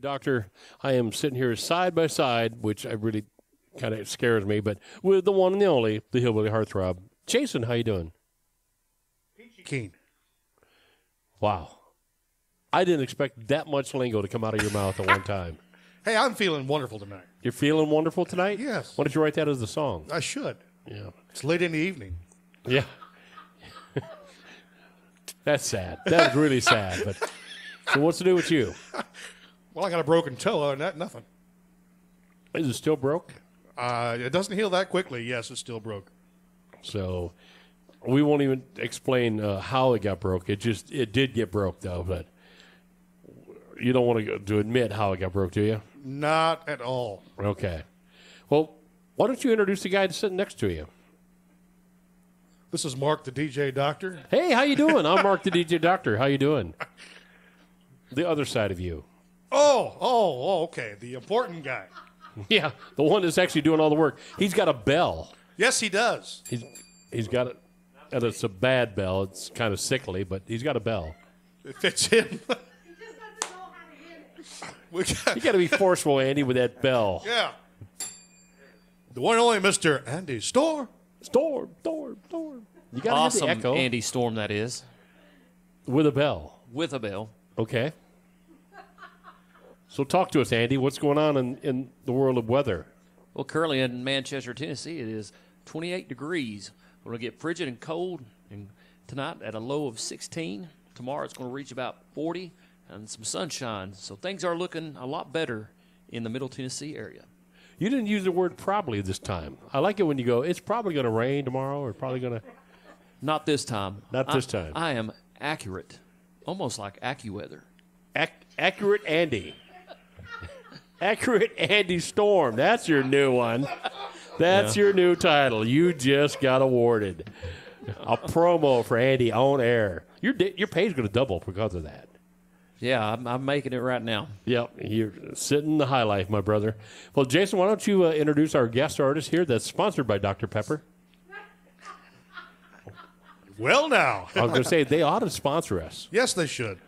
Doctor, I am sitting here side by side, which I really kind of scares me, but with the one and the only, the Hillbilly Heartthrob. Jason, how you doing? Peachy keen. Wow. I didn't expect that much lingo to come out of your mouth at one time. Hey, I'm feeling wonderful tonight. You're feeling wonderful tonight? Yes. Why don't you write that as the song? I should. Yeah. It's late in the evening. Yeah. That's sad. That was really sad. But so what's to do with you? Well, I got a broken toe. Other than that, nothing. Is it still broke? It doesn't heal that quickly. Yes, it's still broke. So we won't even explain how it got broke. It did get broke, though. But you don't want to admit how it got broke, do you? Not at all. Okay. Well, why don't you introduce the guy that's sitting next to you? This is Mark, the DJ Doctor. Hey, how you doing? I'm Mark, the DJ Doctor. How you doing? The other side of you. Oh, okay. The important guy. Yeah, the one that's actually doing all the work. He's got a bell. Yes, he does. He's got it, and it's a bad bell. It's kind of sickly, but he's got a bell. It fits him. You got to be forceful, Andy, with that bell. Yeah. The one and only Mr. Andy Storm. Storm. You got to have the echo. Andy Storm, that is. With a bell. With a bell. Okay. So talk to us, Andy. What's going on in the world of weather? Well, currently in Manchester, Tennessee, it is 28 degrees. We're going to get frigid and cold and tonight at a low of 16. Tomorrow it's going to reach about 40 and some sunshine. So things are looking a lot better in the Middle Tennessee area. You didn't use the word probably this time. I like it when you go, it's probably going to rain tomorrow or probably going to. Not this time. Not this time. I am accurate, almost like AccuWeather. Accurate Andy. Accurate Andy Storm. That's your new one. That's your new title. You just got awarded. A promo for Andy on air. Your pay's going to double because of that. Yeah, I'm making it right now. Yep, you're sitting the high life, my brother. Well, Jason, why don't you introduce our guest artist here that's sponsored by Dr. Pepper? Well, now. I was going to say, they ought to sponsor us. Yes, they should.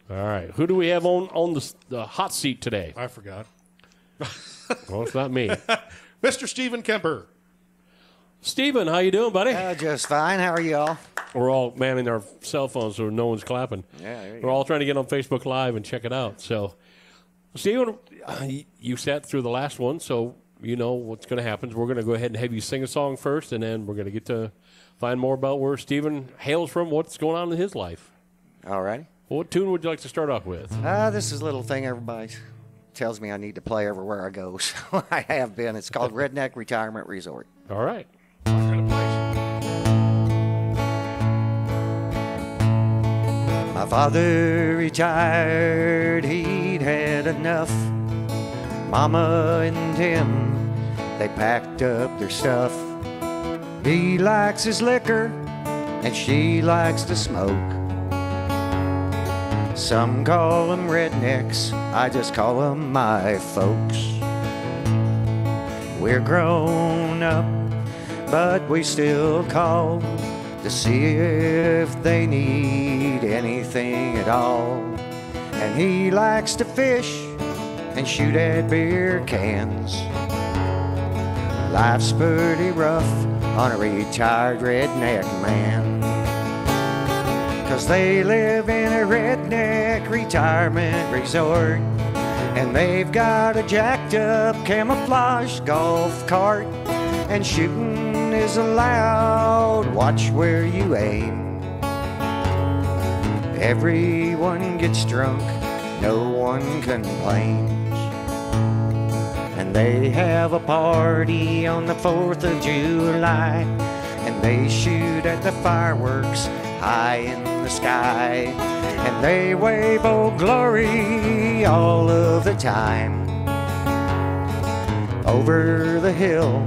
All right. Who do we have on the hot seat today? I forgot. Well, it's not me. Mr. Stephen Kemper. Steven, how you doing, buddy? Just fine. How are you all? We're all manning our cell phones so no one's clapping. Yeah, We're all trying to get on Facebook Live and check it out. So, Steven, you sat through the last one, so you know what's going to happen. We're going to go ahead and have you sing a song first, and then we're going to get to find more about where Steven hails from, what's going on in his life. All righty. Well, what tune would you like to start off with? This is a little thing everybody tells me I need to play everywhere I go, so I have been. It's called Redneck Retirement Resort. All right. My father retired, he'd had enough. Mama and Tim, they packed up their stuff. He likes his liquor, and she likes to smoke. Some call them rednecks, I just call them my folks. We're grown up, but we still call to see if they need anything at all. And he likes to fish and shoot at beer cans. Life's pretty rough on a retired redneck man, 'cause they live in a redneck retirement resort, and they've got a jacked up camouflage golf cart, and shooting is allowed, watch where you aim. Everyone gets drunk, no one complains. And they have a party on the 4th of July, and they shoot at the fireworks high in the sky, and they wave Old Glory all of the time. Over the hill,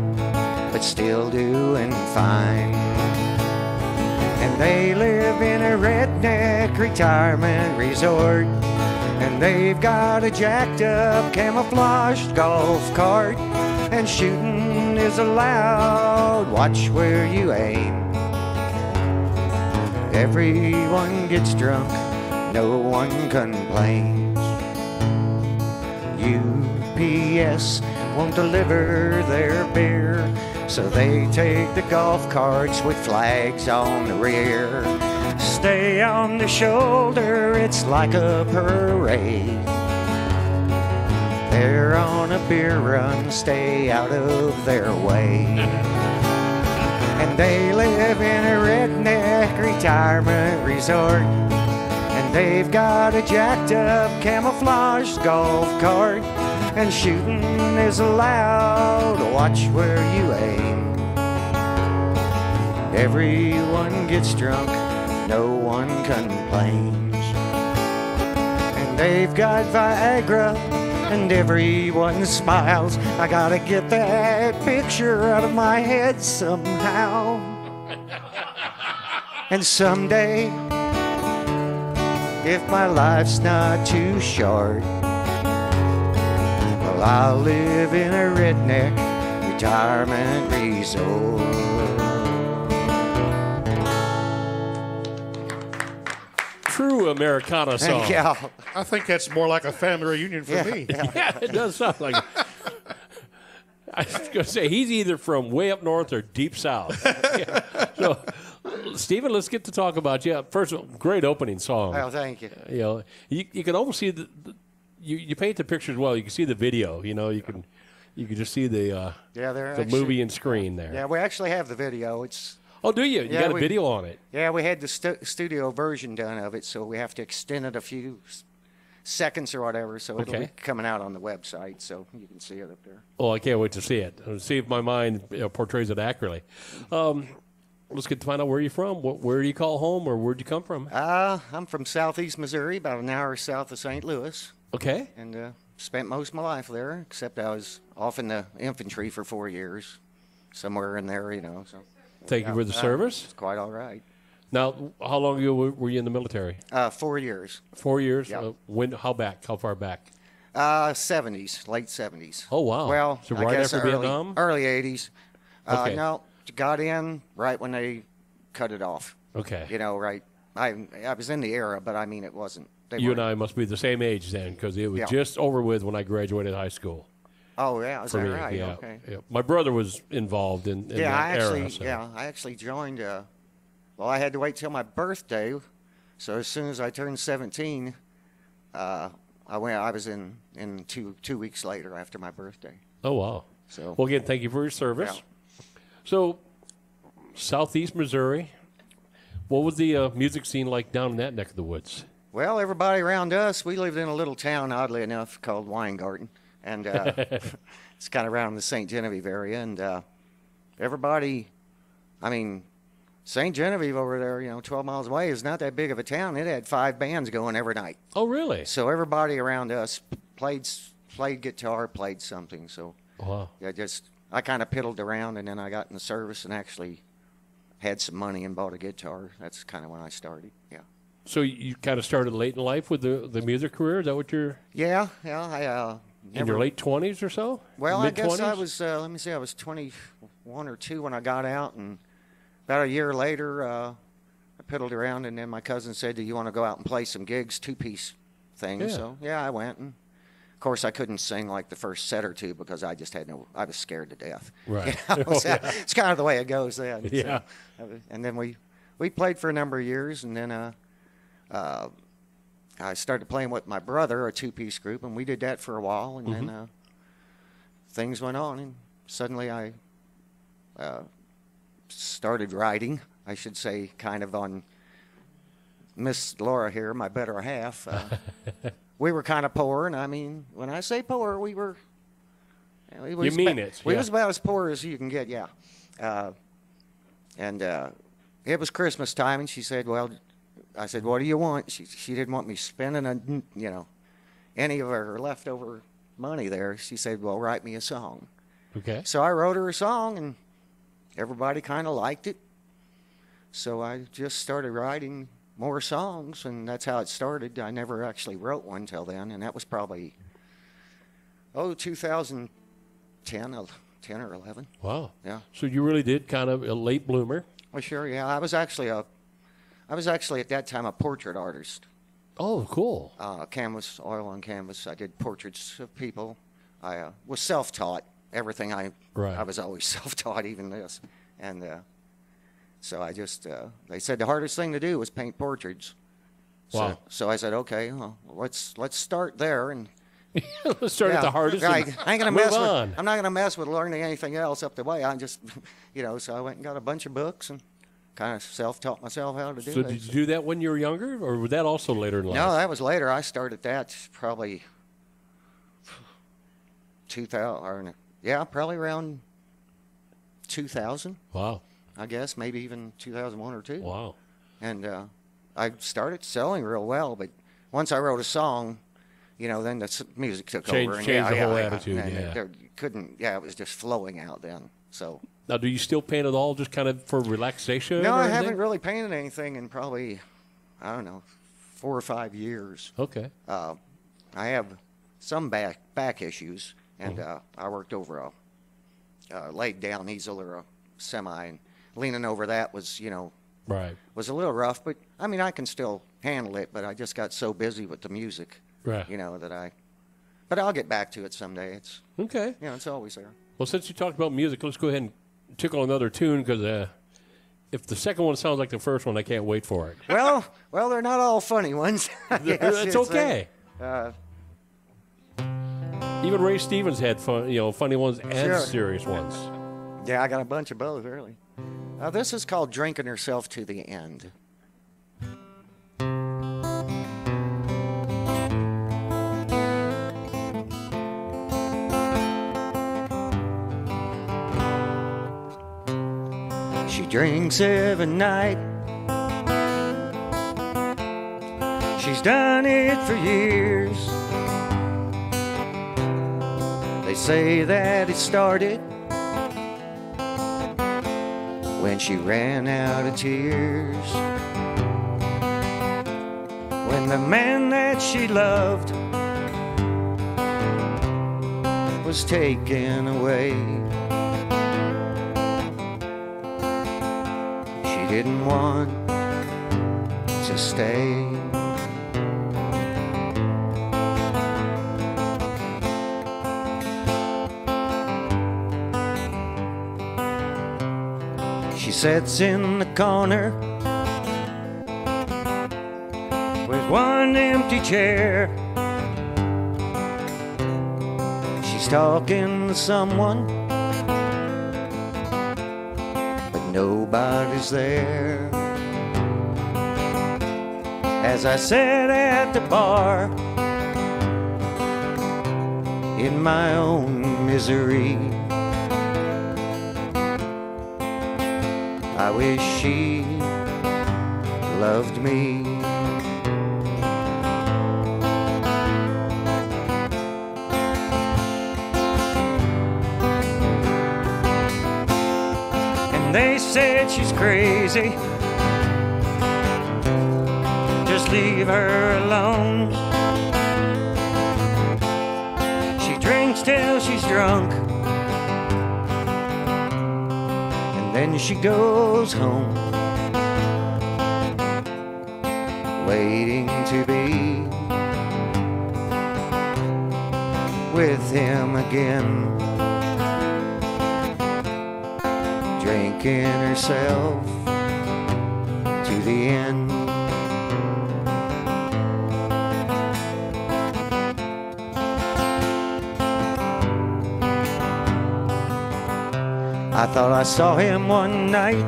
but still doing fine. And they live in a redneck retirement resort, and they've got a jacked up camouflaged golf cart, and shooting is allowed, watch where you aim. Everyone gets drunk, no one complains. UPS won't deliver their beer, so they take the golf carts with flags on the rear. Stay on the shoulder, it's like a parade. They're on a beer run, stay out of their way. And they live in a redneck retirement resort, and they've got a jacked up camouflage golf cart, and shooting is allowed, watch where you aim. Everyone gets drunk, no one complains. And they've got Viagra, and everyone smiles. I gotta get that picture out of my head somehow. And someday, if my life's not too short, well, I'll live in a redneck retirement resort. True Americana song. Yeah. I think that's more like a family reunion for me. Yeah, it does sound like it. I was going to say, he's either from way up north or deep south. Yeah. So, Stephen, let's get to talk about you. First of all, great opening song. Well, thank you. You know, you can almost see you paint the pictures well. You can see the video. You know, you can just see the movie and screen there. Yeah, we actually have the video. It's Oh, do you? You got a video on it. Yeah, we had the studio version done of it, so we have to extend it a few seconds or whatever, so it'll be coming out on the website, so you can see it up there. Oh, I can't wait to see it. See if my mind portrays it accurately. Let's get to find out where you're from. Where do you call home, or where'd you come from? I'm from southeast Missouri, about an hour south of St. Louis. Okay. And spent most of my life there, except I was off in the infantry for 4 years, somewhere in there, you know. So. Thank you for the service. It's quite all right. Now, how long ago were you in the military? 4 years. 4 years? Yeah. How back? How far back? 70s, late 70s. Oh, wow. Well, so I right guess after early, Vietnam? Early 80s. Okay. No, got in right when they cut it off. Okay. You know, right. I was in the era, but I mean, it wasn't. You and I must be the same age then, because it was just over with when I graduated high school. Oh, yeah, is that me, right? Yeah, Okay. yeah. My brother was involved in that era. So. Yeah, I actually joined. Well, I had to wait till my birthday, so as soon as I turned 17, I went. I was in 2 weeks later after my birthday. Oh, wow. So, well, again, thank you for your service. Yeah. So, southeast Missouri, what was the music scene like down in that neck of the woods? Well, everybody around us, we lived in a little town, oddly enough, called Weingarten. And it's kind of around the St. Genevieve area. And everybody, I mean, St. Genevieve over there, 12 miles away is not that big of a town. It had 5 bands going every night. Oh, really? So everybody around us played guitar, played something. So wow. Yeah, I kind of piddled around, and then I got in the service and actually had some money and bought a guitar. That's kind of when I started, yeah. So you kind of started late in life with the music career? Is that what you're... Yeah, I... in your late 20s or so? Well, Mid-20s? I guess I was, let me see, I was 21 or 2 when I got out, and about a year later, I piddled around, and then my cousin said, do you want to go out and play some gigs, 2-piece things? Yeah. So, yeah, I went, and of course, I couldn't sing like the first set or two because I just had I was scared to death. Right. It's kind of the way it goes then. Yeah. So, and then we played for a number of years, and then I started playing with my brother, a 2-piece group, and we did that for a while, and then things went on, and suddenly I started writing, I should say, kind of on Miss Laura here, my better half. We were kind of poor, and I mean, when I say poor, we were... You mean it. We was about as poor as you can get, yeah. And it was Christmas time, and she said, well... I said, what do you want? She didn't want me spending, any of her leftover money there. She said, well, write me a song. Okay. So I wrote her a song, and everybody kind of liked it. So I just started writing more songs, and that's how it started. I never actually wrote one till then, and that was probably, 2010 or 11. Wow. Yeah. So you really did kind of a late bloomer. Well, sure, yeah. I was actually at that time a portrait artist. Oh, cool. Canvas, oil on canvas. I did portraits of people. I was self-taught. Everything I was always self-taught, even this. And so I just, they said the hardest thing to do was paint portraits. Wow. So I said, okay, well, let's start there. And let's start at the hardest. I ain't gonna move mess on. with. I'm not gonna mess with learning anything else up the way. I just, so I went and got a bunch of books and kind of self-taught myself how to do it. So did you do that when you were younger, or was that also later in life? No, that was later. I started that probably 2000, probably around 2000. Wow. I guess maybe even 2001 or 2. Wow. And I started selling real well, but once I wrote a song, then the music took over. And changed the whole attitude. It was just flowing out then. So. Now, do you still paint at all, just kind of for relaxation? No, or I anything? haven't really painted anything in probably, I don't know, 4 or 5 years. Okay. I have some back issues, and I worked over a laid down easel or a semi, and leaning over that was, was a little rough. But I mean, I can still handle it. But I just got so busy with the music, that But I'll get back to it someday. It's okay. It's always there. Well, since you talked about music, let's go ahead and tickle another tune, because if the second one sounds like the first one, I can't wait for it. Well, they're not all funny ones. It's okay. Even Ray Stevens had fun, funny ones and serious ones. Yeah, I got a bunch of both, really. This is called Drinking Herself to the End. She drinks every night. She's done it for years. They say that it started when she ran out of tears. When the man that she loved was taken away. She didn't want to stay. She sits in the corner with one empty chair. She's talking to someone, but nobody's there. As I sat at the bar in my own misery, I wish she loved me. And they said she's crazy, just leave her alone. She drinks till she's drunk, then she goes home, waiting to be with him again, drinking herself to the end. I thought I saw him one night,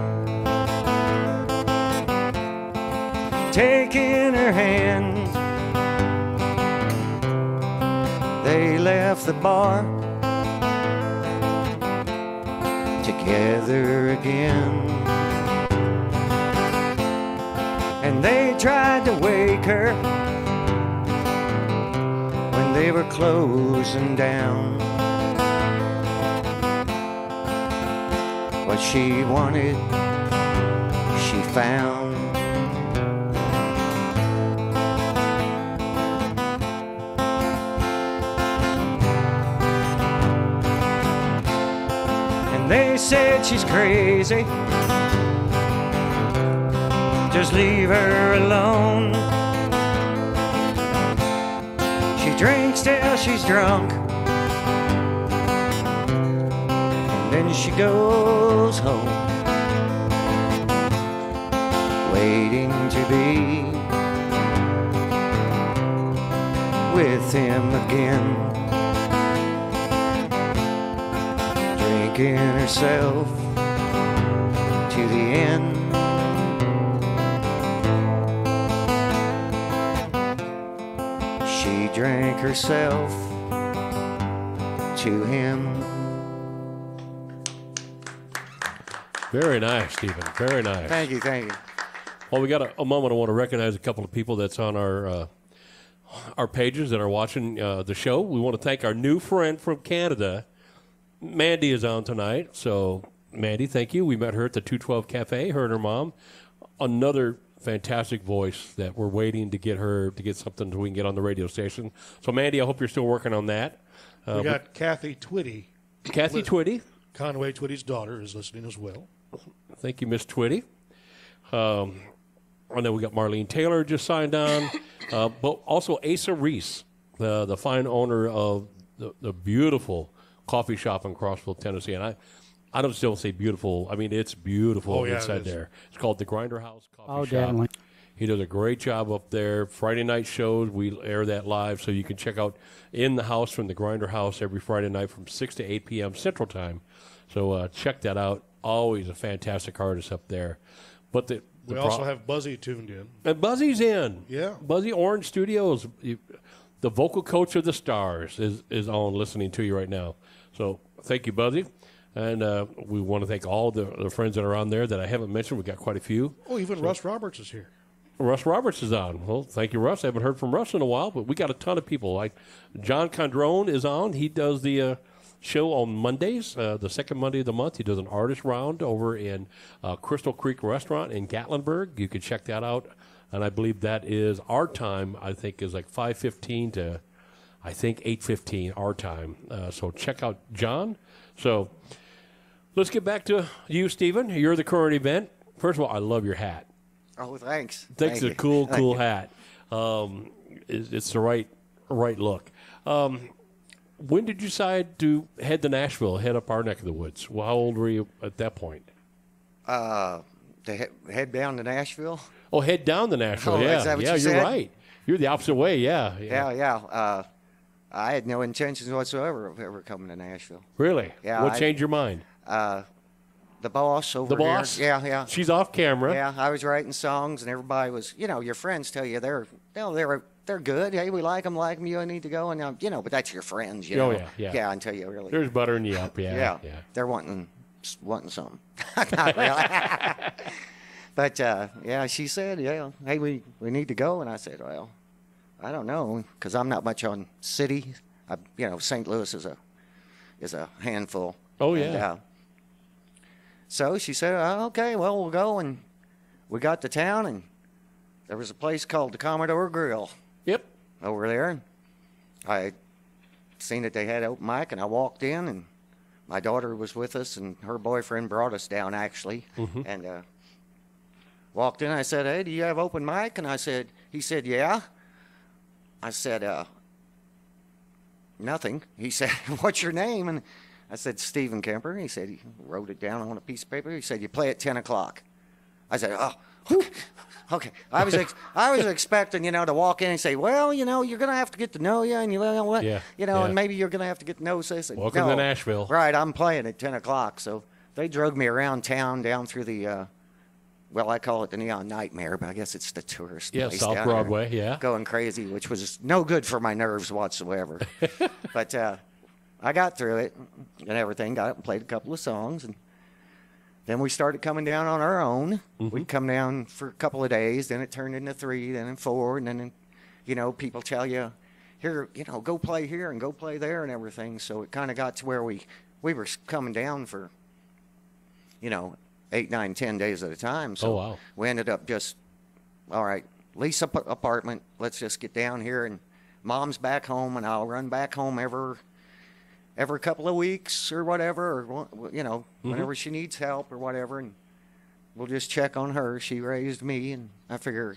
taking her hand. They left the bar together again, and they tried to wake her when they were closing down. What she wanted, she found. And they said she's crazy, just leave her alone. drinks till she's drunk, and then she goes home, waiting to be with him again, drinking herself to the end. She drank herself to him. Very nice, Stephen. Very nice. Thank you, thank you. Well, we got a moment. I want to recognize a couple of people that's on our pages that are watching the show. We want to thank our new friend from Canada. Mandy is on tonight. So, Mandy, thank you. We met her at the 212 Cafe, her and her mom. Another fantastic voice that we're waiting to get her to get something so we can get on the radio station. So, Mandy, I hope you're still working on that. We got Kathy Twitty. Kathy Twitty. Conway Twitty's daughter is listening as well. Thank you, Miss Twitty. I know we got Marlene Taylor just signed on, but also Asa Reese, the fine owner of the beautiful coffee shop in Crossville, Tennessee. And I don't still say beautiful. I mean, it's beautiful inside there. It's called the Grinder House Coffee Shop. Definitely. He does a great job up there. Friday night shows, we air that live, so you can check out In the House from the Grinder House every Friday night from 6 to 8 p.m. Central Time. So check that out. Always a fantastic artist up there. But we also have Buzzy tuned in. And Buzzy's in. Yeah. Buzzy Orange Studios, the vocal coach of the Stars, is on listening to you right now. So thank you, Buzzy. And we want to thank all the friends that are on there that I haven't mentioned. We've got quite a few. Oh, even Russ Roberts is here. Russ Roberts is on. Well, thank you, Russ. I haven't heard from Russ in a while, but we got a ton of people. Like John Condrone is on. He does the show on Mondays, the second Monday of the month. He does an artist round over in Crystal Creek Restaurant in Gatlinburg. You can check that out. And I believe that is our time, I think, is like 5:15 to, I think, 8:15 our time. So check out John. So let's get back to you, Stephen. You're the current event. First of all, I love your hat. Oh, thanks. It's a cool hat. It's the right look. When did you decide to head to Nashville, head up our neck of the woods? Well, how old were you at that point? To head down to Nashville? Oh, head down to Nashville, Oh, yeah. is that what yeah, you you're said? right. You're the opposite way, yeah. Yeah. I had no intentions whatsoever of ever coming to Nashville. Really? Yeah, What changed your mind? The boss over The here. boss? Yeah. She's off camera. Yeah, I was writing songs, and everybody was, your friends tell you they're good. Hey, we like them. You need to go, and but that's your friends. Oh, know. yeah. Yeah, until you really. There's buttering you up, yeah. They're wanting something. Not really. But she said, hey, we need to go, and I said, well, I don't know, because I'm not much on city. St. Louis is a handful. Oh, yeah. And, so she said, okay, well, we'll go. And we got to town, and there was a place called the Commodore Grill. Yep. Over there. And I seen that they had open mic, and I walked in, and my daughter was with us, and her boyfriend brought us down, actually. Mm-hmm. And walked in, I said, hey, do you have open mic? And he said, yeah. I said, nothing. He said, what's your name? And I said, Stephen Kemper. He said, he wrote it down on a piece of paper. He said, you play at 10 o'clock. I said, oh, okay. I was expecting, to walk in and say, well, you're going to have to get to know you, and and maybe you're going to have to get to know us. Welcome to Nashville. Right, I'm playing at 10 o'clock. So they drug me around town down through the, I call it the Neon Nightmare, but I guess it's the tourist place South down Broadway, there, going crazy, which was no good for my nerves whatsoever. But I got through it and everything, got up and played a couple of songs, and then we started coming down on our own. Mm-hmm. We'd come down for a couple of days, then it turned into 3, then in 4, and then, people tell you, here, go play here and go play there and everything. So it kind of got to where we were coming down for, 8, 9, 10 days at a time. So we ended up just, all right, lease an apartment. Let's just get down here, and Mom's back home, and I'll run back home every couple of weeks or whatever, or whenever she needs help or whatever, and we'll just check on her. She raised me, and I figure,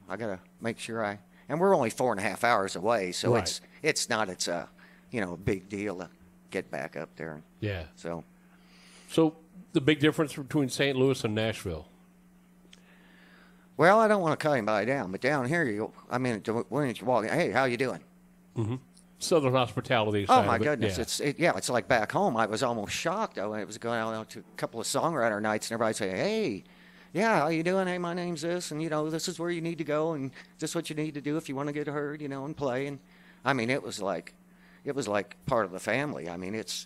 I got to make sure and we're only 4.5 hours away, so Right. it's not a big deal to get back up there. Yeah. So So the big difference between St. Louis and Nashville. well, I don't want to cut anybody down, but down here when you walk in, hey, how you doing? Southern hospitality. Oh side my of it, goodness, yeah. it's like back home. I was almost shocked. I was going out to a couple of songwriter nights, and everybody say, "Hey, yeah, how you doing? Hey, my name's this, and this is where you need to go, and this is what you need to do if you want to get heard, and play." And I mean, it was like part of the family. I mean, it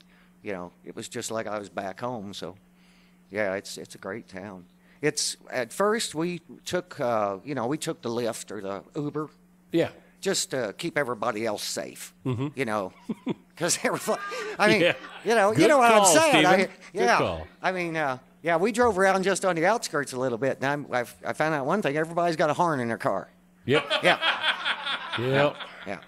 was just like I was back home. So, yeah, it's a great town. It's at first we took the Lyft or the Uber. Yeah. Just to keep everybody else safe, because everybody. I mean, Yeah. you Good know what call, I'm saying. Stephen. Good Yeah, call. I mean, yeah, we drove around just on the outskirts a little bit, and I found out one thing: everybody's got a horn in their car. Yep. Yeah, Yep. yeah.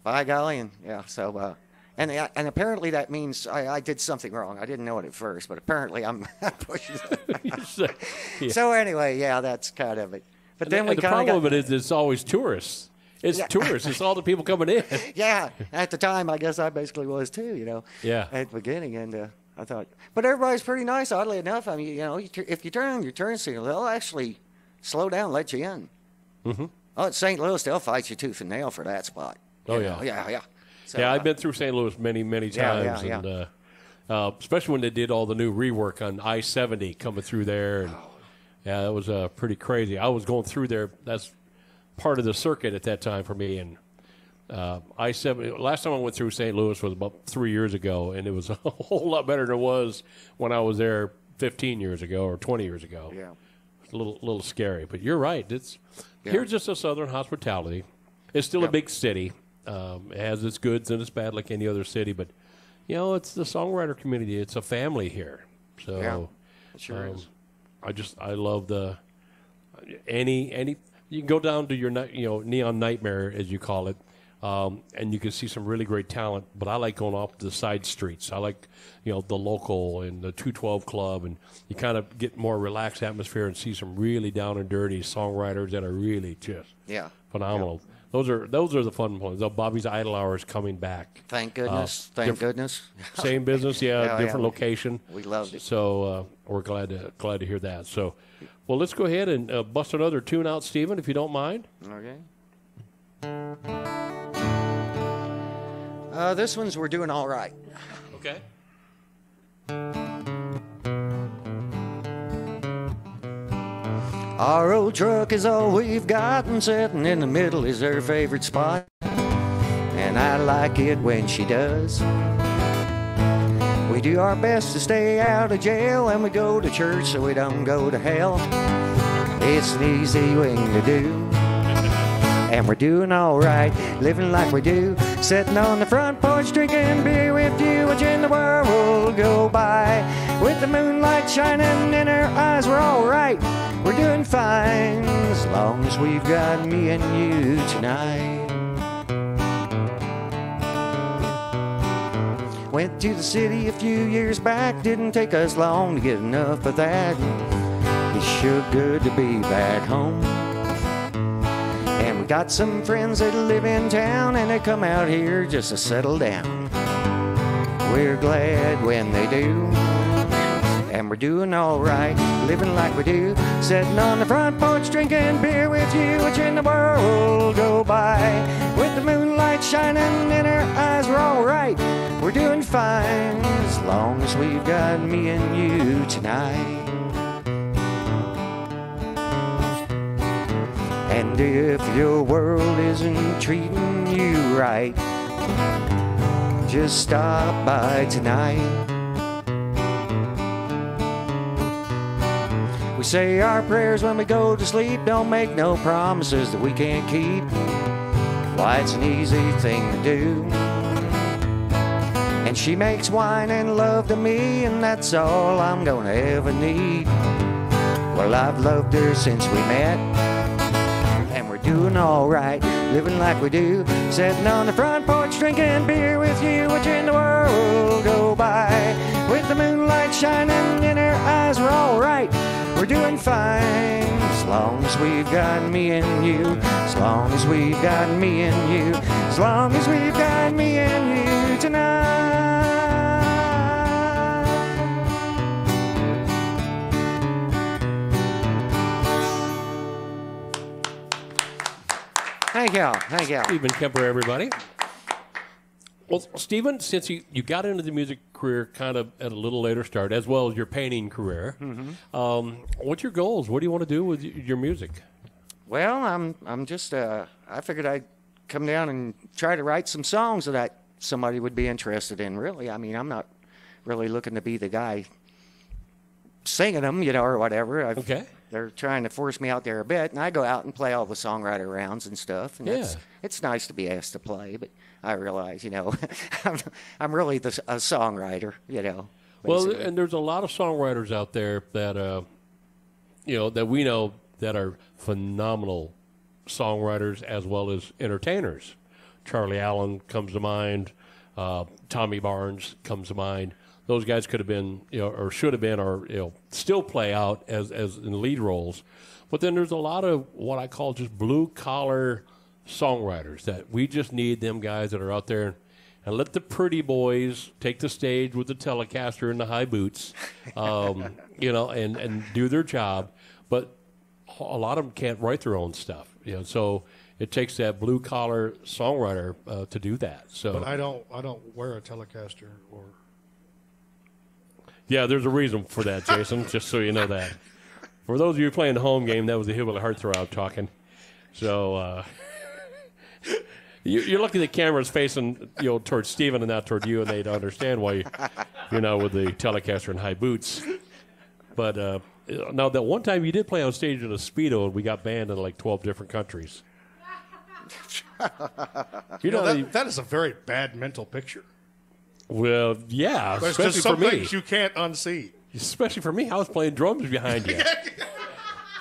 By golly, and yeah. So, and apparently that means I did something wrong. I didn't know it at first, but apparently I'm pushing. Yeah. So anyway, yeah, that's kind of it. But then And we the kind of problem got. of it is it's always tourists. It's tourists. It's all the people coming in. Yeah, at the time, I guess I basically was too, Yeah. at the beginning. And I thought, but everybody's pretty nice, oddly enough. I mean, if you turn on your turn signal, they'll actually slow down and let you in. Mm-hmm. Oh, at St. Louis, they'll fight you tooth and nail for that spot. Oh, You yeah. know? Yeah. So, Yeah, I've been through St. Louis many, many times. yeah. And especially when they did all the new rework on I-70 coming through there. And, yeah, that was pretty crazy. I was going through there. That's part of the circuit at that time for me. And I-70, last time I went through St. Louis was about 3 years ago, and it was a whole lot better than it was when I was there 15 years ago or 20 years ago. Yeah. It's a little scary. But you're right. Here's just a Southern hospitality. It's still a big city. It has its goods and its bad like any other city, but it's the songwriter community. It's a family here. So Yeah, it sure is. I love any you can go down to your Neon Nightmare, as you call it, and you can see some really great talent. But I like going off the side streets. I like the local and the 212 Club, and you kind of get more relaxed atmosphere and see some really down and dirty songwriters that are really just phenomenal. Yeah. Those are the fun ones. Bobby's Idle Hour is coming back. Thank goodness. Thank goodness. Same business, different we- location. we loved it. So we're glad to hear that. So, well, let's go ahead and bust another tune out, Stephen, if you don't mind. Okay. This one's We're Doing All Right. Okay. Our old truck is all we've got, and sitting in the middle is her favorite spot. And I like it when she does. We do our best to stay out of jail, and we go to church so we don't go to hell. It's an easy thing to do. And we're doing all right, living like we do. Sitting on the front porch drinking beer with you, watching the world go by. With the moonlight shining in our eyes, we're all right. We're doing fine, as long as we've got me and you tonight. Went to the city a few years back, didn't take us long to get enough of that. It's sure good to be back home. And we got some friends that live in town, and they come out here just to settle down. We're glad when they do. And we're doing all right, living like we do. Sitting on the front porch drinking beer with you, watching the world go by. With the moonlight shining in our eyes, we're all right. We're doing fine, as long as we've got me and you tonight. And if your world isn't treating you right, just stop by tonight. We say our prayers when we go to sleep, don't make no promises that we can't keep. Why, it's an easy thing to do. And she makes wine and love to me, and that's all I'm gonna ever need. Well, I've loved her since we met, and we're doing all right, living like we do. Sitting on the front porch drinking beer with you, watching the world go by. With the moonlight shining in her eyes, we're all right. We're doing fine, as long as we've got me and you, as long as we've got me and you, as long as we've got me and you tonight. Thank y'all. Thank y'all. Stephen Kemper, everybody. Well, Stephen, since you got into the music career kind of at a little later start, as well as your painting career, what's your goals? What do you want to do with your music? Well, I'm just I figured I'd come down and try to write some songs that somebody would be interested in. Really, I mean, I'm not really looking to be the guy singing them, or whatever. Okay. They're trying to force me out there a bit, and I go out and play all the songwriter rounds and stuff. And it's nice to be asked to play, but I realize, I'm really a songwriter, Basically. Well, and there's a lot of songwriters out there that, that we know that are phenomenal songwriters as well as entertainers. Charlie Allen comes to mind. Tommy Barnes comes to mind. Those guys could have been, or should have been, or still play out as in lead roles. But then there's a lot of what I call just blue collar songwriters that we just need them guys that are out there and let the pretty boys take the stage with the Telecaster and the high boots, and do their job. But a lot of them can't write their own stuff, So it takes that blue collar songwriter to do that. So, but I don't wear a Telecaster or. Yeah, there's a reason for that, Jason, just so you know that. For those of you playing the home game, that was the Hillbilly Heartthrob talking. So you're lucky the camera's facing towards Steven and not toward you, and they'd understand why you're not with the Telecaster and high boots. But now, that one time you did play on stage in a Speedo, and we got banned in like 12 different countries. That is a very bad mental picture. Well, yeah, There's especially just some for me. things you can't unsee. Especially for me, I was playing drums behind you.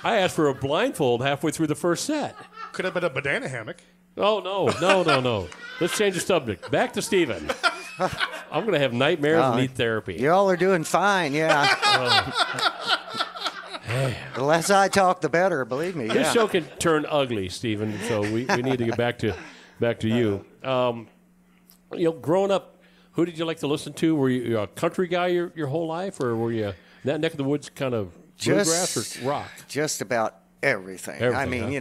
I asked for a blindfold halfway through the first set. Could have been a banana hammock. Oh, no. Let's change the subject. Back to Steven. I'm going to have nightmares and need therapy. You all are doing fine, yeah. The less I talk, the better, believe me. This show can turn ugly, Steven, so we need to get back to you. Growing up, who did you like to listen to? Were you a country guy your whole life, or were you that neck of the woods kind of bluegrass or rock? Just about everything. I mean,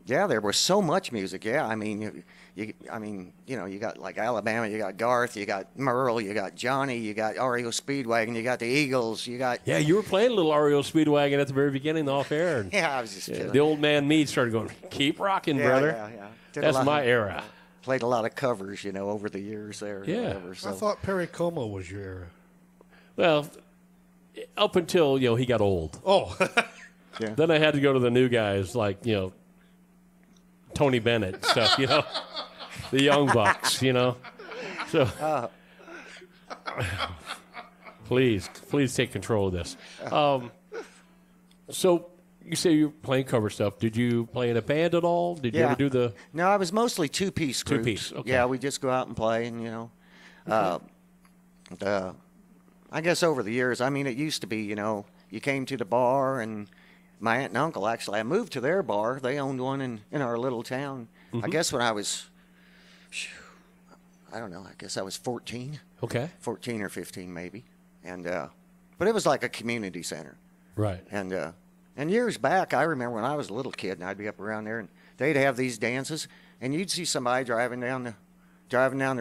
there was so much music. Yeah, I mean, you got like Alabama, you got Garth, you got Merle, you got Johnny, you got REO Speedwagon, you got the Eagles, you got. Yeah, you were playing a little REO Speedwagon at the very beginning, off air. And I was just kidding. The old man me started going, "Keep rocking, brother." Yeah. That's my era. Played a lot of covers, over the years there. Yeah. Whatever, so. I thought Perry Como was your era. Well, up until he got old. Oh. Yeah. Then I had to go to the new guys like Tony Bennett and stuff. The Young Bucks. So please take control of this. So. You say you're playing cover stuff. Did you play in a band at all? Did you ever do the... No, I was mostly two-piece groups. Two-piece, okay. Yeah, we just go out and play, and, I guess over the years, I mean, it used to be, you came to the bar, and my aunt and uncle, actually, I moved to their bar. They owned one in our little town. I guess when I was, I don't know, I guess I was 14. Okay. 14 or 15, maybe. And, but it was like a community center. Right. And years back, I remember when I was a little kid, and I'd be up around there, and they'd have these dances, and you'd see somebody driving down the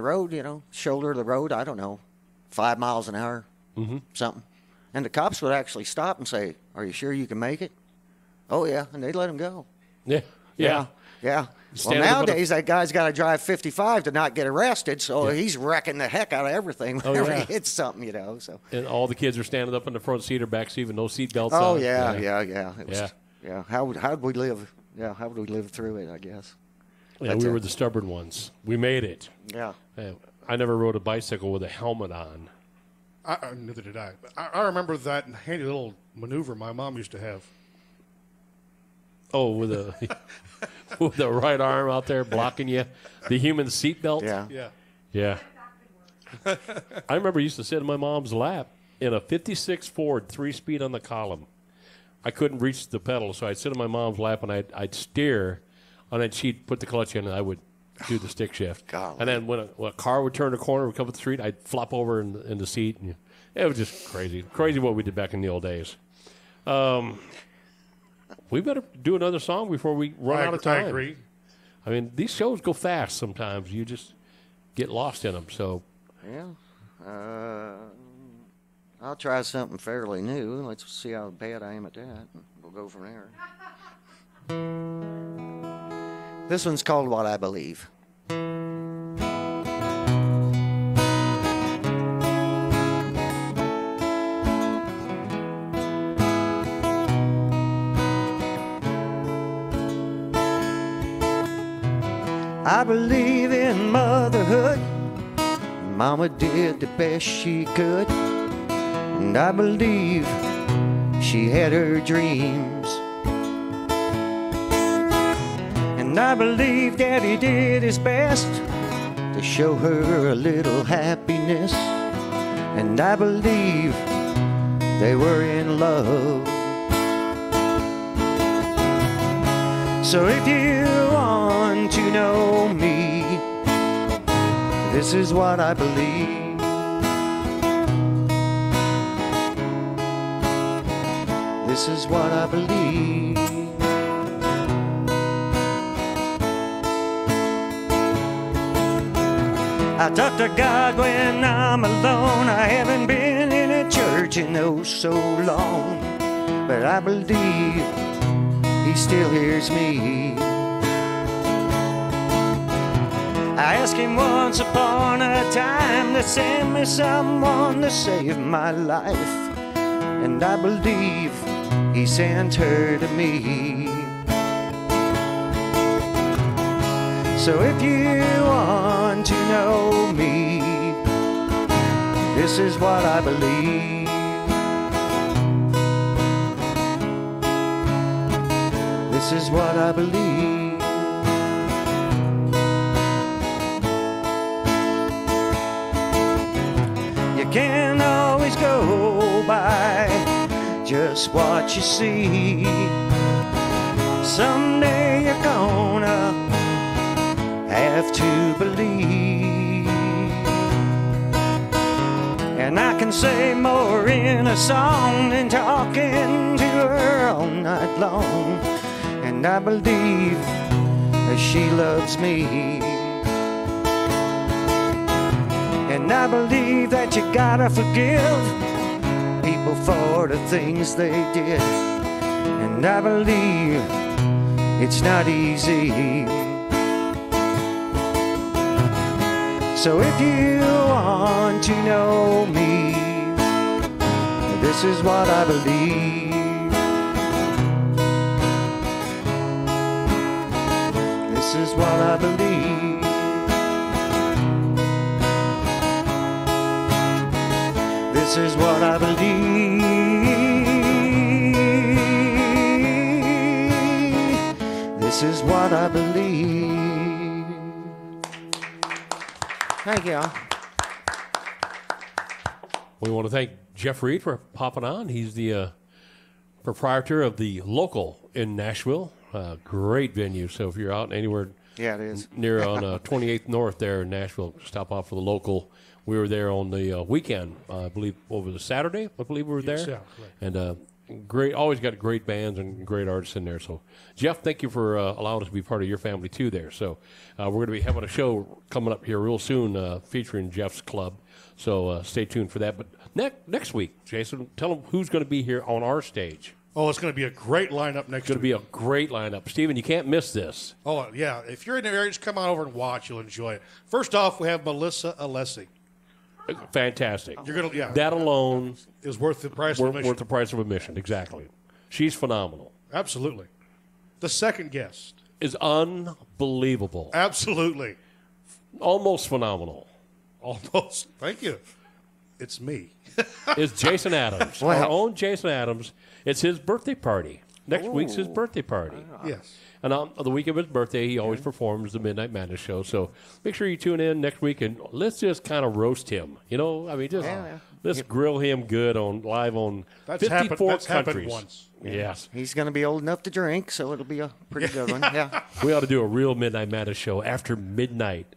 road, shoulder of the road, I don't know, 5 miles an hour, something. And the cops would actually stop and say, "Are you sure you can make it?" "Oh, yeah," and they'd let him go. Yeah. Well, nowadays, that guy's got to drive 55 to not get arrested, so he's wrecking the heck out of everything whenever he hits something, So. And all the kids are standing up in the front seat or back seat with no seat belts on. on. Yeah. It was, How'd we live? Yeah, how would we live through it, I guess. Yeah, we were the stubborn ones. We made it. Yeah. I never rode a bicycle with a helmet on. Neither did I. I remember that handy little maneuver my mom used to have. Oh, with the right arm out there blocking you, the human seatbelt. Yeah. I remember I used to sit in my mom's lap in a '56 Ford 3-speed on the column I couldn't reach the pedal, so I'd sit on my mom's lap and I'd steer, and then she'd put the clutch in, and I would do the stick shift. Golly. And then when a car would turn a corner, would come up the street, I'd flop over in the seat. And it was just crazy. Crazy what we did back in the old days. We better do another song before we run out of time. I agree. I mean, these shows go fast sometimes. You just get lost in them. So, Yeah. I'll try something fairly new. Let's see how bad I am at that. We'll go from there. This one's called What I Believe. I believe in motherhood. Mama did the best she could. And I believe she had her dreams. And I believe Daddy did his best to show her a little happiness. And I believe they were in love. So if you want to know me, this is what I believe. This is what I believe. I talk to God when I'm alone. I haven't been in a church in oh so long, but I believe He still hears me. I asked Him once upon a time to send me someone to save my life, and I believe He sent her to me. So if you want to know me, this is what I believe. This is what I believe. You can't always go by just what you see. Someday you're gonna have to believe. And I can say more in a song than talking to her all night long. And I believe that she loves me. And I believe that you gotta forgive people for the things they did. And I believe it's not easy. So if you want to know me, this is what I believe. This is what I believe. This is what I believe. This is what I believe. Thank you. we want to thank Jeff Reed for popping on. He's the proprietor of the Local in Nashville. Great venue. So if you're out anywhere Yeah, it is. near on 28th North there in Nashville, stop off for the Local. We were there on the weekend, I believe, over the Saturday. I believe we were there. Yeah, correct. And great, always got great bands and great artists in there. So, Jeff, thank you for allowing us to be part of your family, too, there. So, we're going to be having a show coming up here real soon featuring Jeff's club. So, stay tuned for that. But next week, Jason, tell them who's going to be here on our stage. Oh, it's going to be a great lineup next It's going to be a great lineup. Steven, you can't miss this. Oh, yeah. If you're in the area, just come on over and watch. You'll enjoy it. First off, we have Melissa Alessi. Fantastic. You're gonna, yeah. That alone is worth the price of admission. worth the price of admission. Exactly. She's phenomenal. Absolutely. The second guest. Is unbelievable. Absolutely. Almost phenomenal. Almost. Thank you. It's me. Is Jason Adams. Wow. Our own Jason Adams. It's his birthday party. Next week's his birthday party. Yes. And on the week of his birthday, he always performs the Midnight Madness show. So make sure you tune in next week and let's just kind of roast him. You know, I mean, just Let's grill him good live on That's 54 happened countries. once. Yes. He's going to be old enough to drink, so it'll be a pretty good one. Yeah. We ought to do a real Midnight Madness show after midnight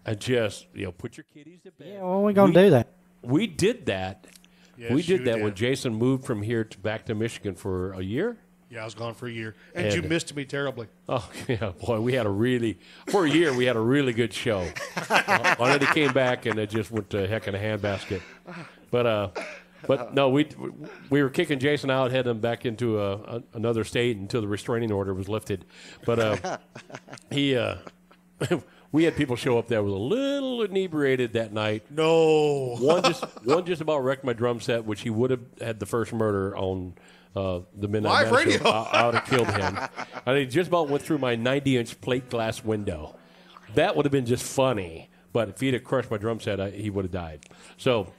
and just, put your kiddies to bed. Yeah, well, we're going to do that. We did that. Yes, we did you that did. when Jason moved from here back to Michigan for a year. Yeah, I was gone for a year. And you missed me terribly. Oh, yeah, boy, for a year, we had a really good show. And then he came back, and it just went to heck in a handbasket. But no, we were kicking Jason out, heading him back into another state until the restraining order was lifted. But we had people show up there with a little inebriated that night. No. One just about wrecked my drum set, which he would have had the first murder on the Midnight Live Madness show. radio. I would have killed him. And he just about went through my 90-inch plate glass window. That would have been just funny. But if he'd have crushed my drum set, he would have died. So,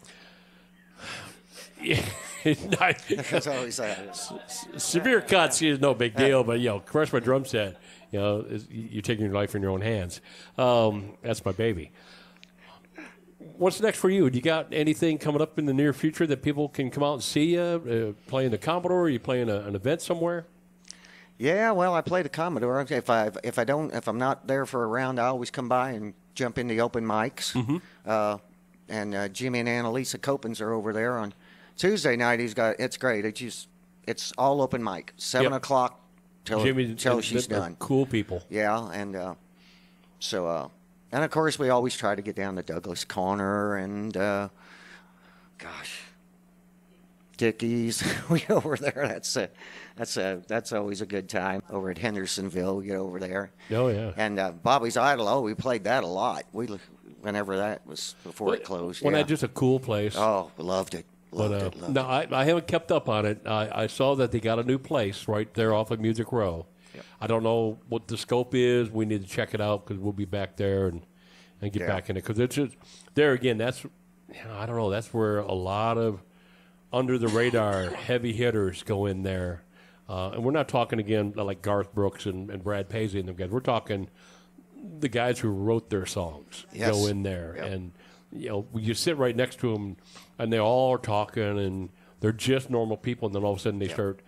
That's always that. severe cuts is no big deal, but crush my drum set. You're taking your life in your own hands. That's my baby. What's next for you? Do you got anything coming up in the near future that people can come out and see you? Playing the Commodore? Are you playing an event somewhere? Yeah, well, I play the Commodore. If I'm not there for a round, I always come by and jump in the open mics. Mm-hmm. And Jimmy and Annalisa Copens are over there on Tuesday night. It's great. It's all open mic, 7 o'clock till she's done. Cool people. Yeah, and and of course we always try to get down to Douglas Corner and Dickie's. We go over there. That's always a good time. Over at Hendersonville, we get over there. Oh yeah. And Bobby's Idol. Oh, we played that a lot. Whenever that was before it closed. Wasn't Yeah. that just a cool place? Oh, we loved it. Loved it. No, I haven't kept up on it. I saw that they got a new place right there off of Music Row. Yep. I don't know what the scope is. We need to check it out because we'll be back there and get back in it. Because it's just, there again, I don't know, that's where a lot of under-the-radar heavy hitters go in there. And we're not talking, again, like Garth Brooks and Brad Paisley and them guys. We're talking the guys who wrote their songs go in there. Yep. And, you sit right next to them, and they all are talking, and they're just normal people, and then all of a sudden they start,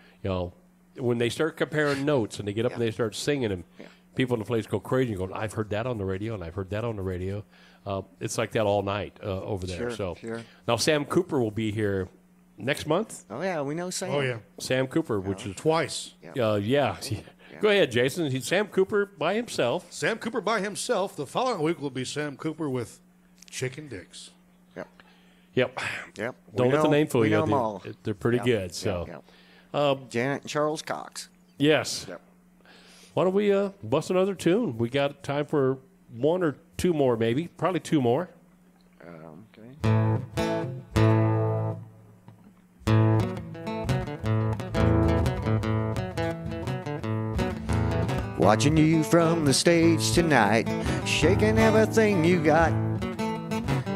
when they start comparing notes and they get up and they start singing them, people in the place go crazy and go, I've heard that on the radio, and I've heard that on the radio. It's like that all night over there. Sure. Now Sam Cooper will be here next month. Oh, yeah, we know Sam. Oh, yeah. Sam Cooper, which is Twice. Go ahead, Jason. Sam Cooper by himself. Sam Cooper by himself. The following week will be Sam Cooper with Chicken Dicks. Yep. We Don't let the know- name fool we you. know 'em all. They're pretty good. So, Janet and Charles Cox. yes. Yep. Why don't we bust another tune? We got time for one or two more, maybe. Probably two more. Okay. Watching you from the stage tonight, shaking everything you got.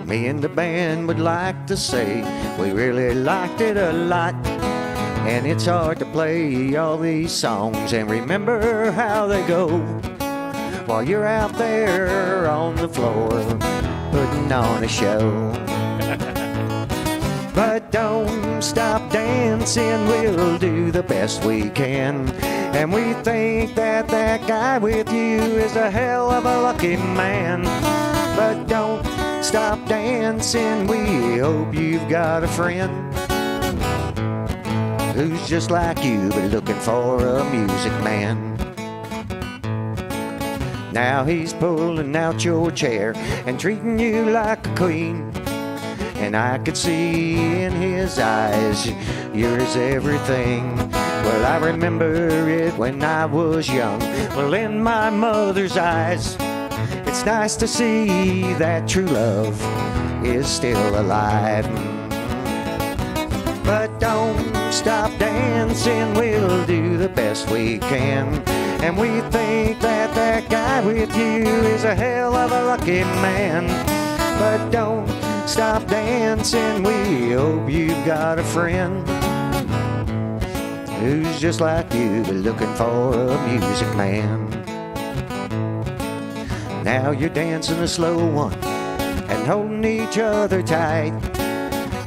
Me and the band would like to say we really liked it a lot. And it's hard to play all these songs and remember how they go while you're out there on the floor putting on a show. But don't stop dancing, we'll do the best we can. And we think that that guy with you is a hell of a lucky man. But don't stop dancing, we hope you've got a friend who's just like you but looking for a music man. Now he's pulling out your chair and treating you like a queen. And I could see in his eyes you're his everything. Well, I remember it when I was young. Well, in my mother's eyes, it's nice to see that true love is still alive. But don't stop dancing, we'll do the best we can. And we think that that guy with you is a hell of a lucky man. But don't stop dancing, we hope you've got a friend who's just like you, but looking for a music man. Now you're dancing a slow one and holding each other tight.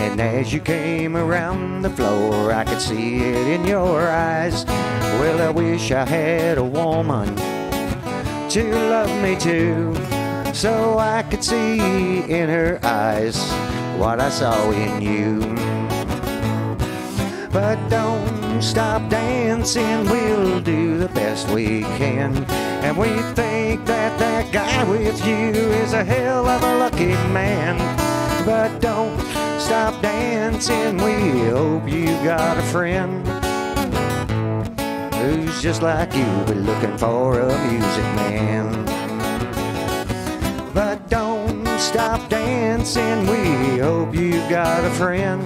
And as you came around the floor, I could see it in your eyes. Well, I wish I had a woman to love me too, so I could see in her eyes what I saw in you. But don't stop dancing, we'll do the best we can. And we think that that guy with you is a hell of a lucky man. But don't stop dancing, we hope you got a friend who's just like you, but looking for a music man. But don't stop dancing, we hope you got a friend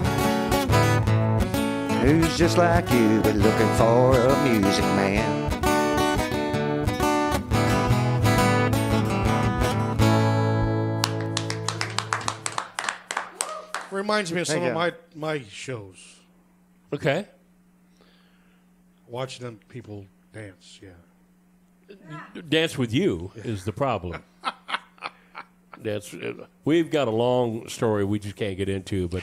who's just like you, but looking for a music man. Reminds me of some Thank of my shows. Okay. Watching them people dance, yeah. Dance with you is the problem. We've got a long story we just can't get into, but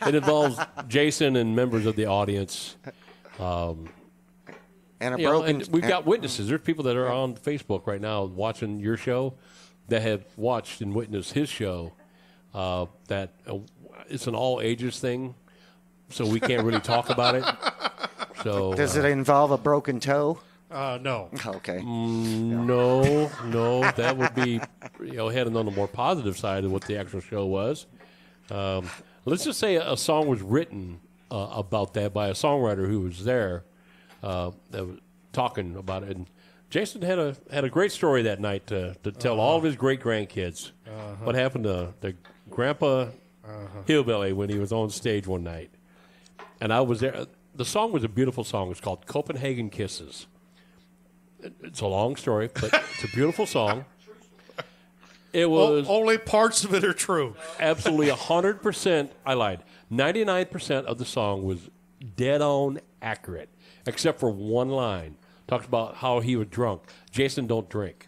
it involves Jason and members of the audience. And a broken. And we've got witnesses. There's people that are on Facebook right now watching your show that have watched and witnessed his show. That it's an all ages thing, so we can't really talk about it. So Does it involve a broken toe? No. Okay. No, that would be heading on the more positive side of what the actual show was. Let's just say a song was written about that by a songwriter who was there that was talking about it. And Jason had a great story that night to tell all of his great grandkids what happened to the Grandpa Hillbilly when he was on stage one night. And I was there. The song was a beautiful song. It's called Copenhagen Kisses. It's a long story, but it's a beautiful song. It was only parts of it are true. absolutely 100%. I lied. 99% of the song was dead on accurate, except for one line. Talks about how he was drunk. Jason don't drink.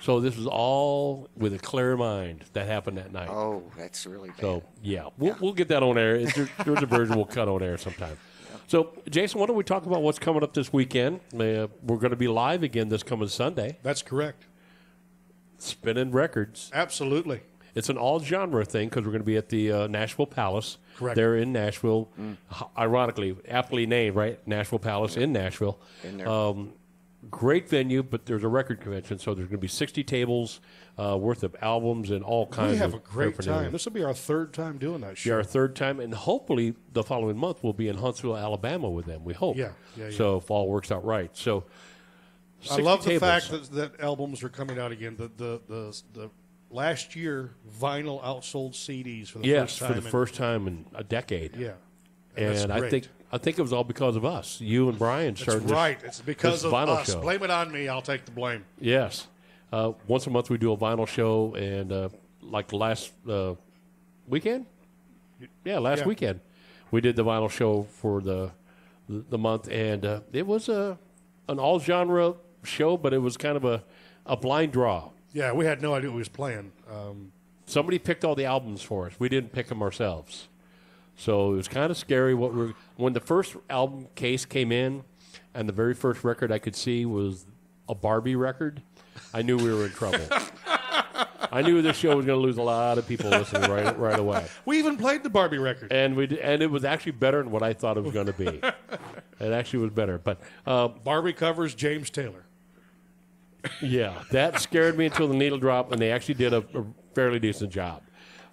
So this was all with a clear mind that happened that night. Oh, that's really bad. So, yeah, we'll get that on air. There's a version we'll cut on air sometime. So, Jason, why don't we talk about what's coming up this weekend? We're going to be live again this coming Sunday. That's correct. Spinning records. Absolutely. It's an all-genre thing because we're going to be at the Nashville Palace. Correct. They're in Nashville. Ironically, aptly named, right? Nashville Palace in Nashville. In there. Great venue, but there's a record convention, so there's going to be 60 tables worth of albums and all kinds of We have a great paraphernalia. time. This will be our third time doing that Be show. our third time, and hopefully the following month we'll be in Huntsville, Alabama with them, we hope. Yeah. So if all works out right. So I 60 love the tables. fact that albums are coming out again. The last year vinyl outsold CDs for the Yes, first time. for the first time in a decade. Yeah. And that's great. I think it was all because of us. You and Brian started That's right. It's because this of vinyl us. show. Blame it on me. I'll take the blame. Yes. Once a month we do a vinyl show, and like last weekend? Yeah, last weekend. We did the vinyl show for the month, and it was an all-genre show, but it was kind of a blind draw. Yeah, we had no idea what we was playing. Somebody picked all the albums for us. We didn't pick them ourselves. So it was kind of scary. When the first album case came in, and the very first record I could see was a Barbie record, I knew we were in trouble. I knew this show was going to lose a lot of people listening right away. We even played the Barbie record. And it was actually better than what I thought it was going to be. It actually was better. But Barbie covers James Taylor. yeah, that scared me until the needle dropped, and they actually did a fairly decent job.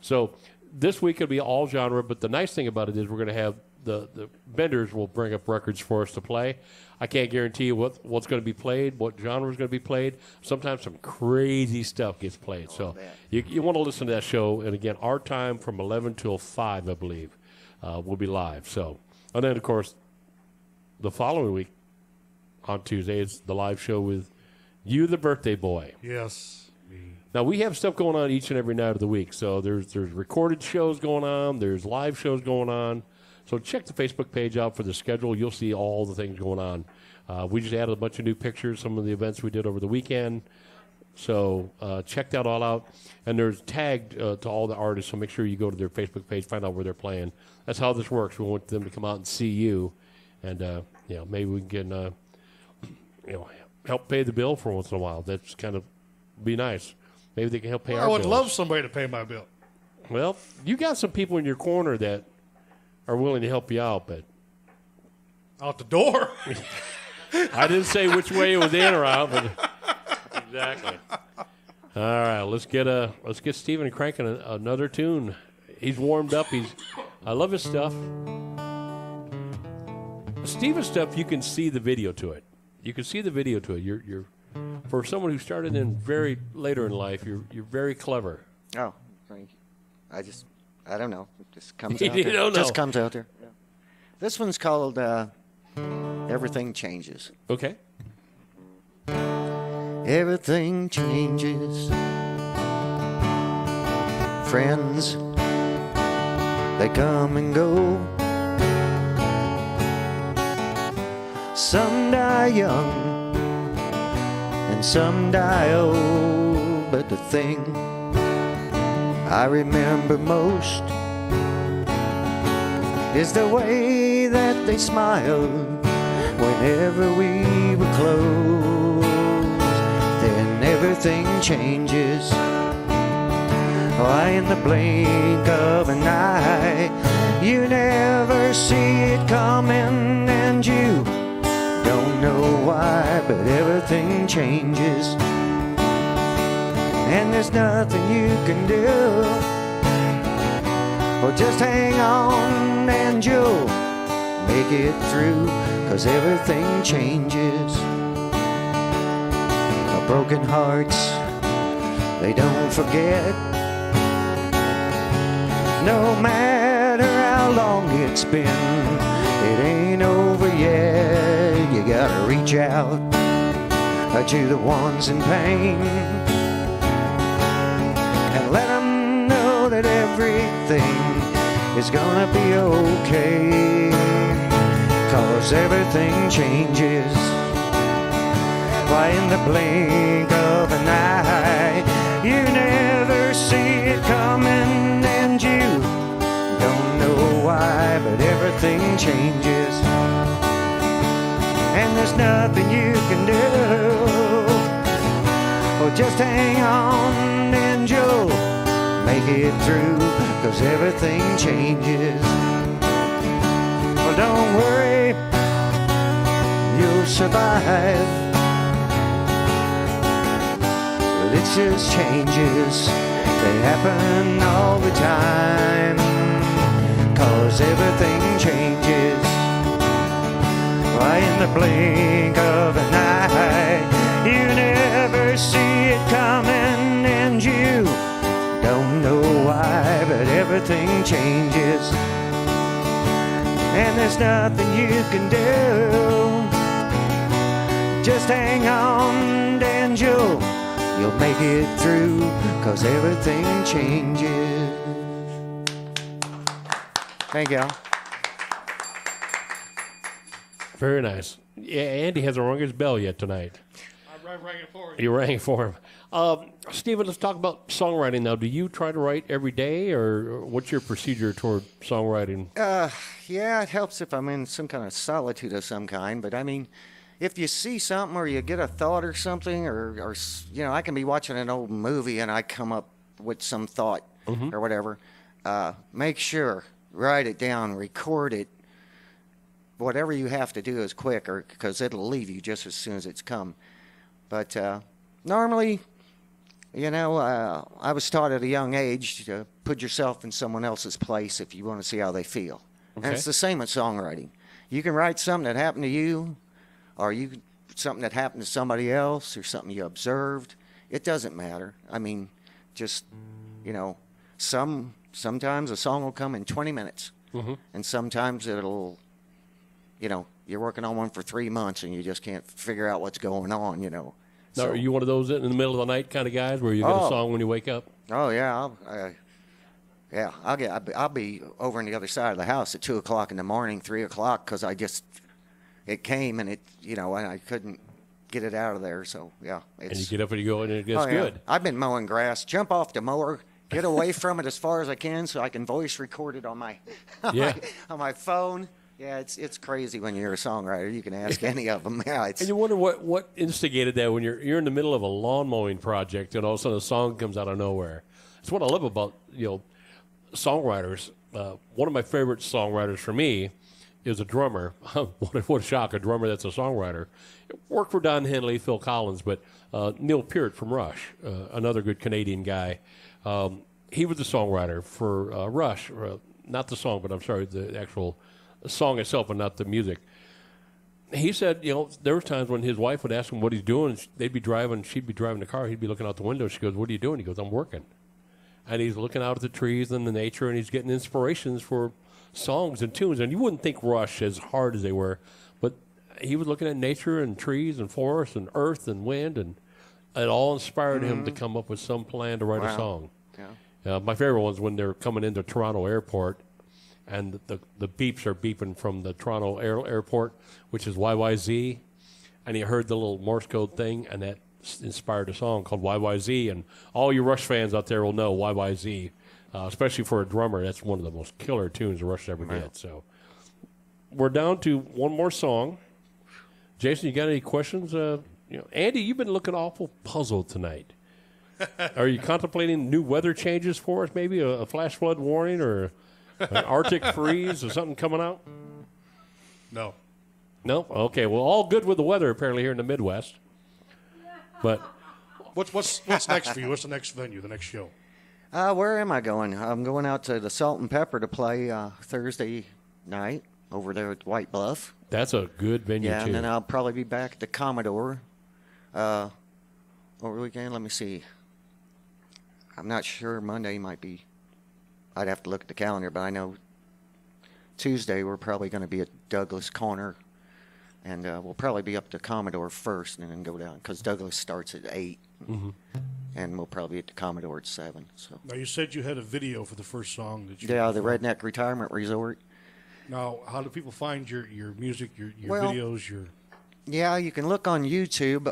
So this week it'll be all genre, but the nice thing about it is we're going to have the vendors will bring up records for us to play. I can't guarantee you what's going to be played, what genre is going to be played. Sometimes some crazy stuff gets played. So you want to listen to that show. And, again, our time from 11 till 5, I believe, will be live. So, and then, of course, the following week on Tuesday is the live show with you, the birthday boy. Yes. Me. Now, we have stuff going on each and every night of the week. So there's recorded shows going on. There's live shows going on. So check the Facebook page out for the schedule. You'll see all the things going on. We just added a bunch of new pictures, some of the events we did over the weekend. So check that all out. And there's tagged to all the artists, so make sure you go to their Facebook page, find out where they're playing. That's how this works. We want them to come out and see you, and maybe we can help pay the bill for once in a while. That's kind of be nice. Maybe they can help pay our I would bills. love somebody to pay my bill. Well, you got some people in your corner that are willing to help you out, but Out the door. I didn't say which way it was in or out, but exactly. All right, let's get Steven cranking another tune. He's warmed up. I love his stuff. Steven's stuff, you can see the video to it. You can see the video to it. You're for someone who started in very later in life. You're very clever. Oh, thank you. I don't know. It just comes out You there. don't It just know. comes out there. Yeah. This one's called Everything Changes. Okay. Everything changes. Friends, they come and go. Some die young and some die old. But the thing I remember most is the way that they smiled whenever we were close. Then everything changes. Why, in the blink of an eye, you never see it coming, and you don't know why, but everything changes. And there's nothing you can do. Well, just hang on and you'll make it through, 'cause everything changes. Broken hearts, they don't forget. No matter how long it's been, it ain't over yet. You gotta reach out to the ones in pain and let them know that everything is gonna be okay, 'cause everything changes. Why, in the blink of an eye, you never see it coming, and you don't know why, but everything changes. And there's nothing you can do. Well, just hang on and you'll make it through, 'cause everything changes. Well, don't worry, you'll survive. It just changes, they happen all the time, 'cause everything changes. Why, in the blink of an eye, you never see it coming, and you don't know why, but everything changes. And there's nothing you can do. Just hang on and you'll make it through, 'cause everything changes. Thank y'all. Very nice. Yeah, Andy hasn't rung his bell yet tonight. I rang it for you. You rang for him. Stephen, let's talk about songwriting now. Do you try to write every day, or what's your procedure toward songwriting? Yeah, it helps if I'm in some kind of solitude of some kind, but I mean, if you see something or you get a thought or something, or I can be watching an old movie and I come up with some thought or whatever, make sure, write it down, record it. Whatever you have to do is quick, or because it'll leave you just as soon as it's come. But normally, I was taught at a young age to put yourself in someone else's place if you want to see how they feel. Okay. And it's the same with songwriting. You can write something that happened to you, or something that happened to somebody else, or something you observed. It doesn't matter. I mean, just, sometimes a song will come in 20 minutes. And sometimes it'll, you're working on one for 3 months and you just can't figure out what's going on, Now, So, are you one of those in the middle of the night kind of guys where you get a song when you wake up? oh, yeah. I'll be over on the other side of the house at 2 o'clock in the morning, 3 o'clock, because it came and and I couldn't get it out of there. So, yeah. And you get up and you go, and it gets yeah. good. I've been mowing grass. Jump off the mower, get away from it as far as I can so I can voice record it on my, Yeah. on my phone. Yeah, it's crazy when you're a songwriter. You can ask any of them. Yeah, it's And you wonder what instigated that when you're in the middle of a lawn mowing project and all of a sudden a song comes out of nowhere. That's what I love about songwriters. One of my favorite songwriters for me is a drummer. What a shock! A drummer that's a songwriter. Worked for Don Henley, Phil Collins, but Neil Peart from Rush, another good Canadian guy. He was the songwriter for Rush, not the song, but I'm sorry, the actual song itself and not the music. He said, there were times when his wife would ask him what he's doing. They'd be driving, she'd be driving the car. He'd be looking out the window. She goes, "What are you doing?" He goes, "I'm working." And he's looking out at the trees and the nature, and he's getting inspirations for songs and tunes. And you wouldn't think Rush, as hard as they were, but he was looking at nature and trees and forests and earth and wind, and it all inspired him to come up with some plan to write a song. yeah. My favorite one's when they're coming into Toronto Airport, and the beeps are beeping from the Toronto airport, which is YYZ, and he heard the little Morse code thing, and that inspired a song called YYZ, and all you Rush fans out there will know YYZ, especially for a drummer. That's one of the most killer tunes Rush ever did. So we're down to one more song. Jason, you got any questions? Andy, you've been looking awful puzzled tonight. Are you contemplating new weather changes for us, maybe a flash flood warning or an Arctic freeze or something coming out? No. No? Okay. Well, all good with the weather apparently here in the Midwest. But What's next for you? What's the next venue, the next show? Where am I going? I'm going out to the Salt and Pepper to play Thursday night over there at White Bluff. that's a good venue, Yeah, too. and then I'll probably be back at the Commodore over the weekend. Let me see. I'm not sure. Monday might be. I'd have to look at the calendar, but I know Tuesday we're probably going to be at Douglas Corner, and we'll probably be up to Commodore first and then go down because Douglas starts at 8, and we'll probably be at the Commodore at 7. So. Now, you said you had a video for the first song that you Yeah, the Redneck Retirement Resort. Now, how do people find your music, your Well, videos, Yeah, you can look on YouTube.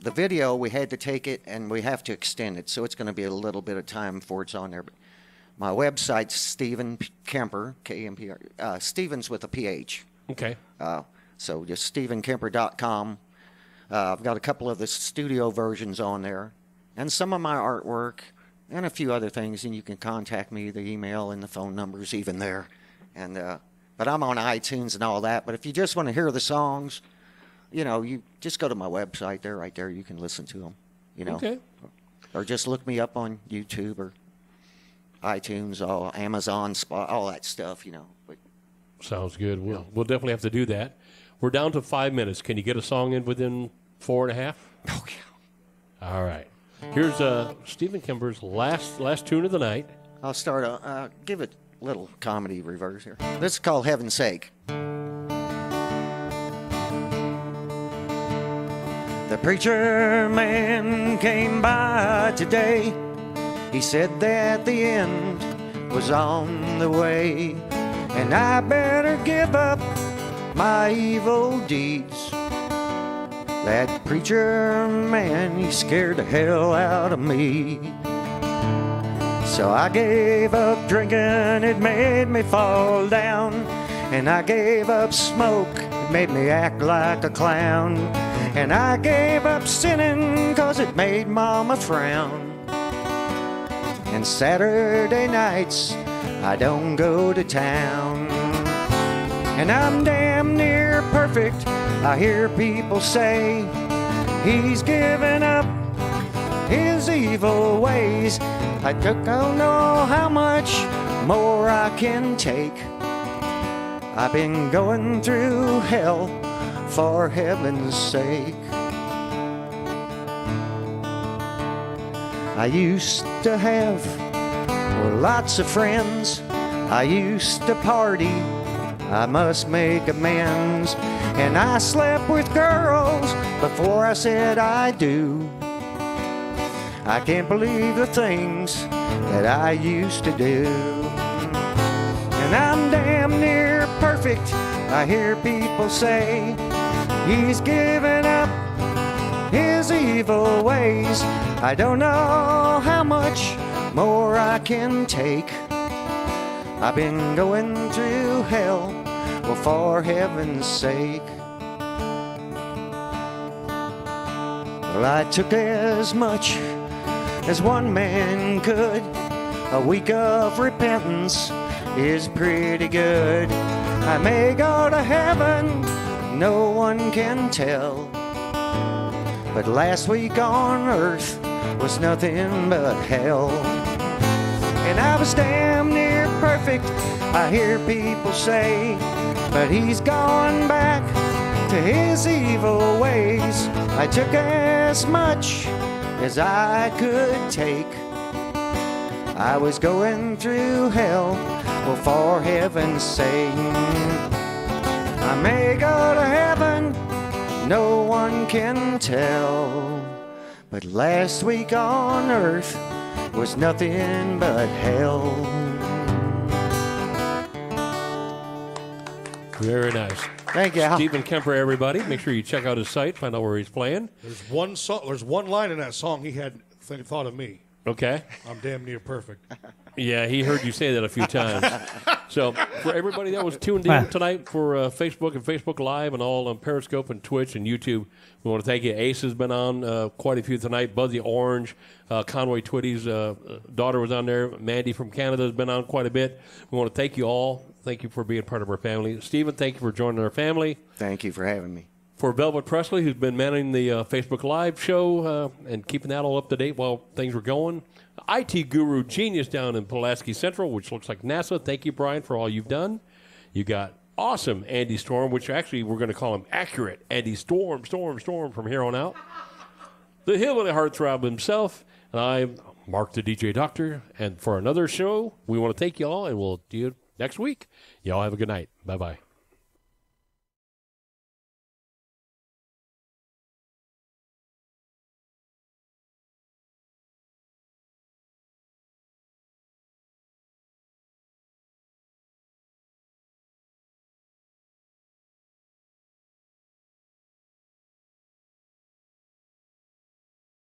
The video, we had to take it and we have to extend it, so it's going to be a little bit of time before it's on there. But my website's Stephen Kemper, K-M-P-R, Stevens with a P-H. Okay. So just StephenKemper.com. I've got a couple of the studio versions on there and some of my artwork and a few other things, and you can contact me. The email and the phone number's even there. And but I'm on iTunes and all that. But if you just want to hear the songs, you just go to my website there, right there. You can listen to them, Okay. or just look me up on YouTube or iTunes, Amazon, all that stuff, But Sounds good. We'll definitely have to do that. We're down to 5 minutes. Can you get a song in within 4.5? oh yeah. All right. Here's Stephen Kemper's last tune of the night. I'll start give it a little comedy reverse here. This is called Heaven's Sake. The preacher man came by today. He said that the end was on the way, and I better give up my evil deeds. That preacher man, he scared the hell out of me. So I gave up drinking, it made me fall down. And I gave up smoke, it made me act like a clown. And I gave up sinning, 'cause it made Mama frown. And Saturday nights, I don't go to town. And I'm damn near perfect, I hear people say. He's given up his evil ways. I don't know how much more I can take. I've been going through hell for heaven's sake. I used to have lots of friends. I used to party. I must make amends. And I slept with girls before I said I do. I can't believe the things that I used to do. And I'm damn near perfect, I hear people say. He's given up his evil ways. I don't know how much more I can take. I've been going through hell, well, for heaven's sake. Well, I took as much as one man could. A week of repentance is pretty good. I may go to heaven, no one can tell. But last week on earth was nothing but hell. And I was damn near perfect, I hear people say. But he's gone back to his evil ways. I took as much as I could take. I was going through hell, well, for heaven's sake. I may go to heaven, no one can tell. But last week on earth was nothing but hell. Very nice. Thank you. Stephen Kemper, everybody. Make sure you check out his site, find out where he's playing. There's one line in that song he had thought of me. Okay. I'm damn near perfect. Yeah, he heard you say that a few times. So for everybody that was tuned in tonight for Facebook and Facebook Live and all on Periscope and Twitch and YouTube, we want to thank you. Ace has been on quite a few tonight. Buzzy Orange, Conway Twitty's daughter was on there. Mandy from Canada has been on quite a bit. We want to thank you all. Thank you for being part of our family. Stephen, thank you for joining our family. Thank you for having me. For Velvet Presley, who's been manning the Facebook Live show and keeping that all up to date while things were going. IT guru genius down in Pulaski Central, which looks like NASA. Thank you, Brian, for all you've done. You got awesome Andy Storm, which actually we're going to call him accurate Andy Storm from here on out. The hillbilly heartthrob himself, and I'm Mark the DJ Doctor. And for another show, we want to thank you all, and we'll see you next week. Y'all have a good night. Bye-bye.